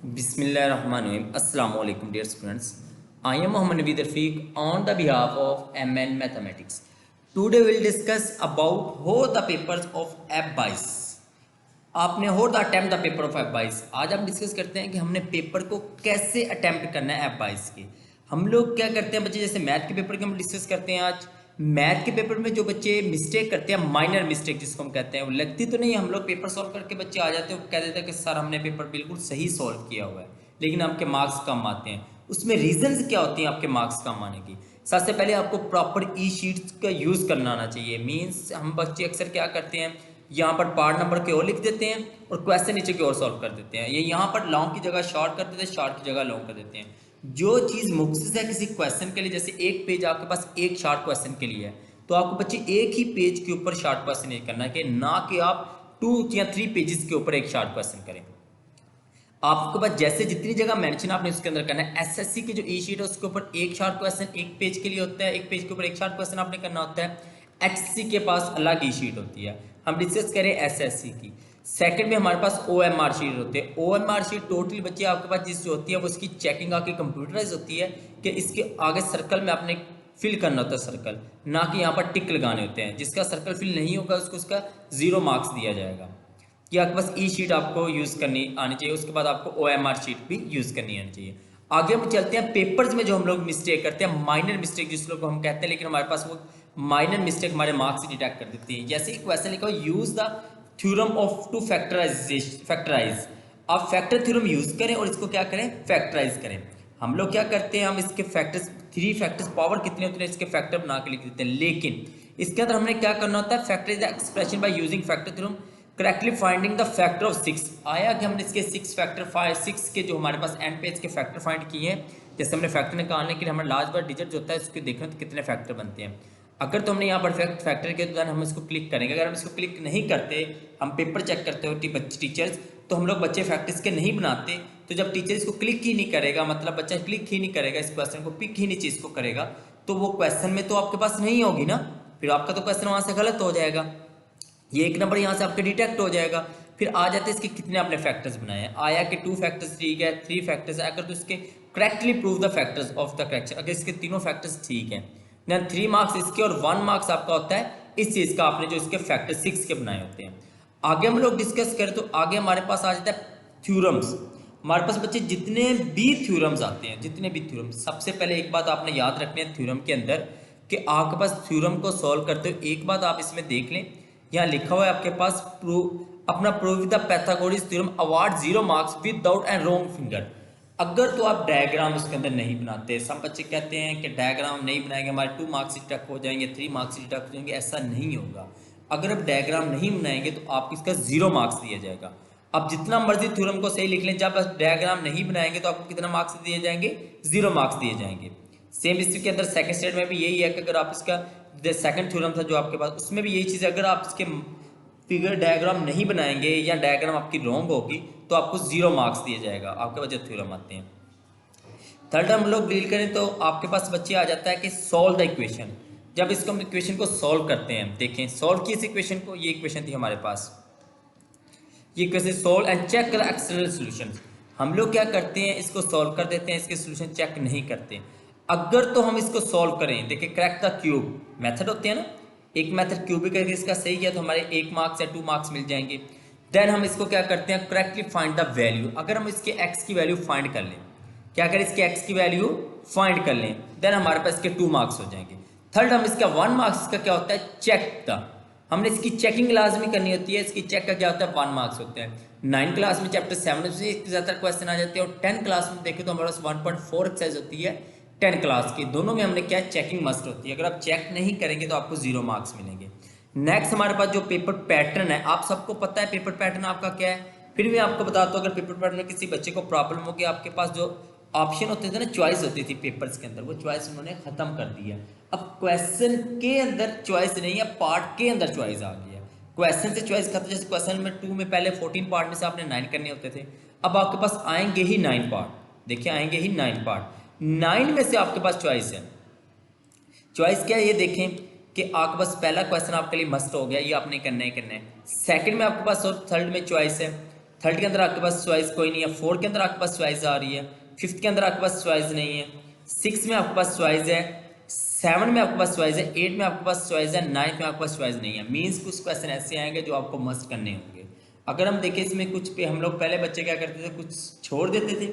Bismillahirrahmanirrahim. Assalamu alaikum, dear students. I am Muhammad Naveed Rafiq on the behalf of MN Mathematics. Today we will discuss about how the papers of F22. आपने हो the attempt the paper of F22. आज हम discuss करते हैं कि हमने paper को कैसे अटैम्प्ट करना है F22 के। हम लोग क्या करते हैं बच्चे, जैसे मैथ के पेपर के हम डिस्कस करते हैं आज। मैथ के पेपर में जो बच्चे मिस्टेक करते हैं, माइनर मिस्टेक जिसको हम कहते हैं, वो लगती तो नहीं। हम लोग पेपर सॉल्व करके बच्चे आ जाते हैं, वो कह देते हैं कि सर हमने पेपर बिल्कुल सही सॉल्व किया हुआ है, लेकिन आपके मार्क्स कम आते हैं। उसमें रीजंस क्या होती हैं आपके मार्क्स कम आने की? सबसे पहले आपको प्रॉपर ई शीट्स का यूज़ करना आना चाहिए। मीन्स हम बच्चे अक्सर क्या करते हैं, यहाँ पर पार्ट नंबर के और लिख देते हैं और क्वेश्चन नीचे की ओर सॉल्व कर देते हैं। ये यहाँ पर लॉन्ग की जगह शॉर्ट कर देते हैं, शॉर्ट की जगह लॉन्ग कर देते हैं। जो चीज़ मुख्तसर है किसी क्वेश्चन के लिए, जैसे एक पेज आपके पास एक शॉर्ट क्वेश्चन के लिए है, तो आपको बच्चे एक ही पेज के ऊपर शॉर्ट क्वेश्चन ये करना है, कि ना कि आप 2 या 3 पेजेस के ऊपर एक शॉर्ट क्वेश्चन करें। आपके पास जैसे जितनी जगह मेंशन आपने उसके अंदर करना है। एसएससी की जो ई शीट है उसके ऊपर एक शॉर्ट क्वेश्चन एक पेज के लिए होता है, एक पेज के ऊपर एक शॉर्ट क्वेश्चन आपने करना होता है। एचसी के पास अलग ई शीट होती है। हम डिस्कस करें एसएससी की। सेकंड में हमारे पास ओएमआर शीट होती है। ओएमआर शीट टोटली बच्चे आपके पास जिस जो होती है वो उसकी चेकिंग आके कंप्यूटराइज होती है, कि इसके आगे सर्कल में आपने फिल करना होता है सर्कल, ना कि यहाँ पर टिक लगाने होते हैं। जिसका सर्कल फिल नहीं होगा उसको उसका 0 मार्क्स दिया जाएगा। कि आपके पास ई शीट आपको यूज़ करनी आनी चाहिए, उसके बाद आपको ओएमआर शीट भी यूज़ करनी आनी चाहिए। आगे हम चलते हैं पेपर्स में जो हम लोग मिस्टेक करते हैं, माइनर मिस्टेक जिस लोग हम कहते हैं, लेकिन हमारे पास वो माइनर मिस्टेक हमारे मार्क्स से डिटेक्ट कर देती है। जैसे ही क्वेश्चन लिखा हो, use the theorem of to factorise. आप फैक्टर थ्योरम यूज़ करें और इसको क्या करें, फैक्टराइज करें। हम लोग क्या करते हैं, हम इसके फैक्टर्स 3 फैक्टर्स पावर कितने होते हैं इसके फैक्टर बना के लिख देते हैं, लेकिन इसके अंदर हमने क्या करना होता है, factorise the expression by using factor theorem correctly finding the factor of 6। आया कि हमने इसके 6 के जो हमारे पास एंड पेज के फैक्टर फाइंड किए हैं। जैसे हमने फैक्टर निकालने के लिए हमारा लास्ट बार डिजिट जो होता है उसको देखना तो कितने फैक्टर बनते हैं। अगर तो हमने यहाँ पर फैक्टर किया तो हम इसको क्लिक करेंगे। अगर हम इसको क्लिक नहीं करते, हम पेपर चेक करते हो टीचर्स, तो हम लोग बच्चे फैक्टर्स के नहीं बनाते। तो जब टीचर इसको क्लिक ही नहीं करेगा, मतलब बच्चा क्लिक ही नहीं करेगा, इस क्वेश्चन को पिक ही नहीं चीज़ को करेगा, तो वो क्वेश्चन में तो आपके पास नहीं होगी ना, फिर आपका तो क्वेश्चन वहाँ से गलत हो जाएगा। ये एक नंबर यहाँ से आपके डिटेक्ट हो जाएगा। फिर आ जाते हैं इसके कितने आपने फैक्टर्स बनाए हैं। आया कि 2 फैक्टर्स ठीक है, 3 फैक्टर्स है, अगर तो इसके correctly prove the factors of the correction, अगर इसके तीनों फैक्टर्स ठीक हैं, देन 3 मार्क्स इसके और 1 मार्क्स आपका होता है इस चीज़ का, आपने जो इसके फैक्टर 6 के बनाए होते हैं। आगे हम लोग डिस्कस करें तो आगे हमारे पास आ जाता है थ्योरम्स। हमारे पास बच्चे जितने भी थ्योरम्स आते हैं, जितने भी थ्योरम्स, सबसे पहले एक बात आपने याद रखनी है थ्योरम के अंदर, कि आपके पास थ्योरम को सॉल्व करते हो एक बात आप इसमें देख लें, यहाँ लिखा हुआ है आपके पास prove the Pythagoras theorem award 0 marks without and wrong finger. अगर तो आप डायग्राम उसके अंदर नहीं बनाते, सब बच्चे कहते हैं कि डायग्राम नहीं बनाएंगे हमारे 2 मार्क्स डिडक्ट हो जाएंगे, 3 मार्क्स डिडक्ट हो जाएंगे, ऐसा नहीं होगा। अगर आप डायग्राम नहीं बनाएंगे तो आपको इसका 0 मार्क्स दिया जाएगा। आप जितना मर्जी थ्योरम को सही लिख लें, जब आप डायग्राम नहीं बनाएंगे तो आपको कितना मार्क्स दिए जाएंगे, 0 मार्क्स दिए जाएंगे। सेम इसी के अंदर सेकंड स्टेट में भी यही है कि अगर आप इसका सेकंड थ्योरम था जो आपके पास, उसमें भी यही चीज़ है, अगर आप इसके फिगर डायग्राम नहीं बनाएंगे या डायग्राम आपकी रॉन्ग होगी तो आपको 0 मार्क्स दिया जाएगा। आपके पास जो थ्योरम आते हैं। थर्ड हम लोग डील करें तो आपके पास बच्चे आ जाता है कि सॉल्व द इक्वेशन। जब इसको हम इक्वेशन को सॉल्व करते हैं, देखें सॉल्व की इस इक्वेशन को, ये इक्वेशन थी हमारे पास, ये equation solve and check the external solution. हम लोग क्या करते हैं, इसको सॉल्व कर देते हैं, इसके सॉल्यूशन चेक नहीं करते। अगर तो हम इसको सॉल्व करें, देखिए क्रैक द क्यूब मेथड होते हैं ना, एक मेथड क्यूबिक करके इसका सही किया तो हमारे 1 मार्क्स या 2 मार्क्स मिल जाएंगे। देन हम इसको क्या करते हैं, करेक्टली फाइंड द वैल्यू। अगर हम इसके एक्स की वैल्यू फाइंड कर लें, क्या करें, इसके एक्स की वैल्यू फाइंड कर लें, देन हमारे पास इसके 2 मार्क्स हो जाएंगे। थर्ड हम इसका 1 मार्क्स का क्या होता है, चेक द, हमने इसकी चेकिंग लाजमी करनी होती है। इसकी चेक का क्या होता है, 1 मार्क्स होते हैं। 9 क्लास में चैप्टर 7 से ज़्यादा क्वेश्चन आ जाते हैं, और 10 क्लास में देखें तो हमारे पास 1.4 एक्सरसाइज होती है 10 क्लास की। दोनों में हमने क्या चेकिंग मस्ट होती है। अगर आप चेक नहीं करेंगे तो आपको 0 मार्क्स मिलेंगे। नेक्स्ट हमारे पास जो पेपर पैटर्न है, आप सबको पता है पेपर पैटर्न आपका क्या है, फिर भी आपको बताता हूँ। अगर पेपर पैटर्न में किसी बच्चे को प्रॉब्लम हो कि आपके पास जो ऑप्शन होते थे ना, चॉइस होती थी पेपर्स के अंदर, वो चॉइस उन्होंने खत्म कर दी है। अब क्वेश्चन के अंदर चॉइस नहीं है, पार्ट के अंदर चॉइस आ गई है। क्वेश्चन से चॉइस खत्म, जैसे क्वेश्चन में 2 में पहले 14 पार्ट में से आपने 9 करने होते थे, अब आपके पास आएंगे ही 9 पार्ट। देखिए आएंगे ही 9 पार्ट, 9 में से आपके पास चॉइस है। चॉइस क्या है ये देखें कि आपके पास पहला क्वेश्चन आपके लिए मस्ट हो गया, ये आपने करना ही करना है। सेकंड में आपके पास और थर्ड में चॉइस है। थर्ड के अंदर आपके पास चॉइस कोई नहीं है, फोर्थ के अंदर आपके पास चॉइस आ रही है, फिफ्थ के अंदर आपके पास चॉइस नहीं है, सिक्स में आपके पास चॉइस है, सेवन में आपके पास चॉइस है, एट में आपके पास चॉइस है, नाइन्थ में आपके पास चॉइस नहीं है। मीन्स कुछ क्वेश्चन ऐसे आएंगे जो आपको मस्ट करने होंगे। अगर हम देखें इसमें कुछ पे हम लोग पहले बच्चे क्या करते थे, कुछ छोड़ देते थे।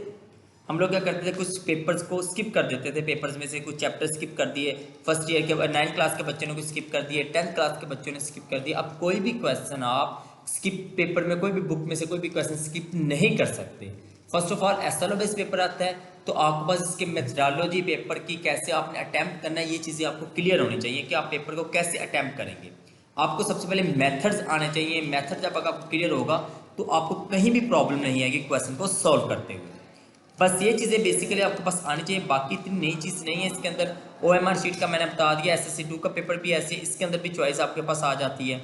हम लोग क्या करते थे, कुछ पेपर्स को स्किप कर देते थे, पेपर्स में से कुछ चैप्टर स्किप कर दिए। फर्स्ट ईयर के 9th क्लास के बच्चों ने कुछ स्किप कर दिए, 10th क्लास के बच्चों ने स्किप कर दिए। अब कोई भी क्वेश्चन आप स्किप पेपर में, कोई भी बुक में से कोई भी क्वेश्चन स्किप नहीं कर सकते। First of all SLO based paper आता है, तो आपके पास इसके मेथडोलॉजी पेपर की कैसे आपने अटैम्प्ट करना है, ये चीज़ें आपको क्लियर होनी चाहिए कि आप पेपर को कैसे अटैम्प्ट करेंगे। आपको सबसे पहले मेथड्स आने चाहिए। मेथड जब आपको क्लियर होगा तो आपको कहीं भी प्रॉब्लम नहीं आएगी क्वेश्चन को सॉल्व करते हुए। बस ये चीज़ें बेसिकली आपके पास आनी चाहिए, बाकी इतनी नई चीज़ नहीं है इसके अंदर। ओएमआर शीट का मैंने बता दिया, एसएससी 2 का पेपर भी ऐसे, इसके अंदर भी चॉइस आपके पास आ जाती है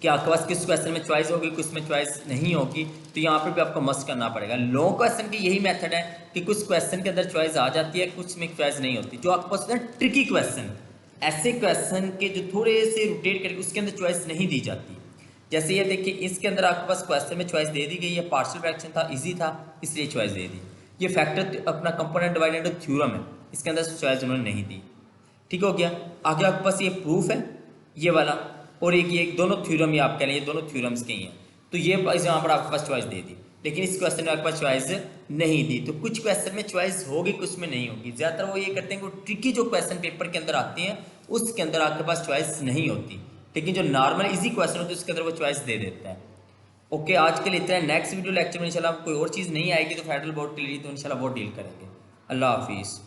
कि आपके पास किस क्वेश्चन में चॉइस होगी, किस में चॉइस नहीं होगी। तो यहाँ पर भी आपको मस्ट करना पड़ेगा। लॉन्ग क्वेश्चन की यही मेथड है कि कुछ क्वेश्चन के अंदर चॉइस आ जाती है, कुछ में चॉइस नहीं होती। जो आपके पास ना ट्रिकी क्वेश्चन, ऐसे क्वेश्चन के जो थोड़े से रोटेट करके उसके अंदर चॉइस नहीं दी जाती। जैसे ये देखिए, इसके अंदर आपके पास क्वेश्चन में चॉइस दे दी गई है, पार्शियल फ्रैक्शन था, इजी था, इसलिए चॉइस दे दी। ये फैक्टर अपना कंपोनेंट डिवाइडेड इनटू थ्योरम है, इसके अंदर चॉइस उन्होंने नहीं दी। ठीक हो गया। आगे आपके पास ये प्रूफ है ये वाला, और एक ये दोनों थ्योरम ही आप कह लें, ये दोनों थ्योरम्स के ही हैं। तो ये यहाँ पर आपके पास चॉइस दे दी, लेकिन इस क्वेश्चन में आपके पास चॉइस नहीं दी। तो कुछ क्वेश्चन में चॉइस होगी, कुछ में नहीं होगी। ज़्यादातर वो ये करते हैं कि वो ट्रिकी जो क्वेश्चन पेपर के अंदर आते हैं उसके अंदर आपके पास चॉइस नहीं होती, लेकिन जो नॉर्मल इजी क्वेश्चन होते हैं उसके अंदर वो चॉइस दे देता है। ओके, आज के लिए इतना है। नेक्स्ट वीडियो लेक्चर में इंशाल्लाह कोई और चीज़ नहीं आएगी तो फेडरल बोर्ड के लिए तो इंशाल्लाह वो डील करेंगे। अल्लाह हाफिज़।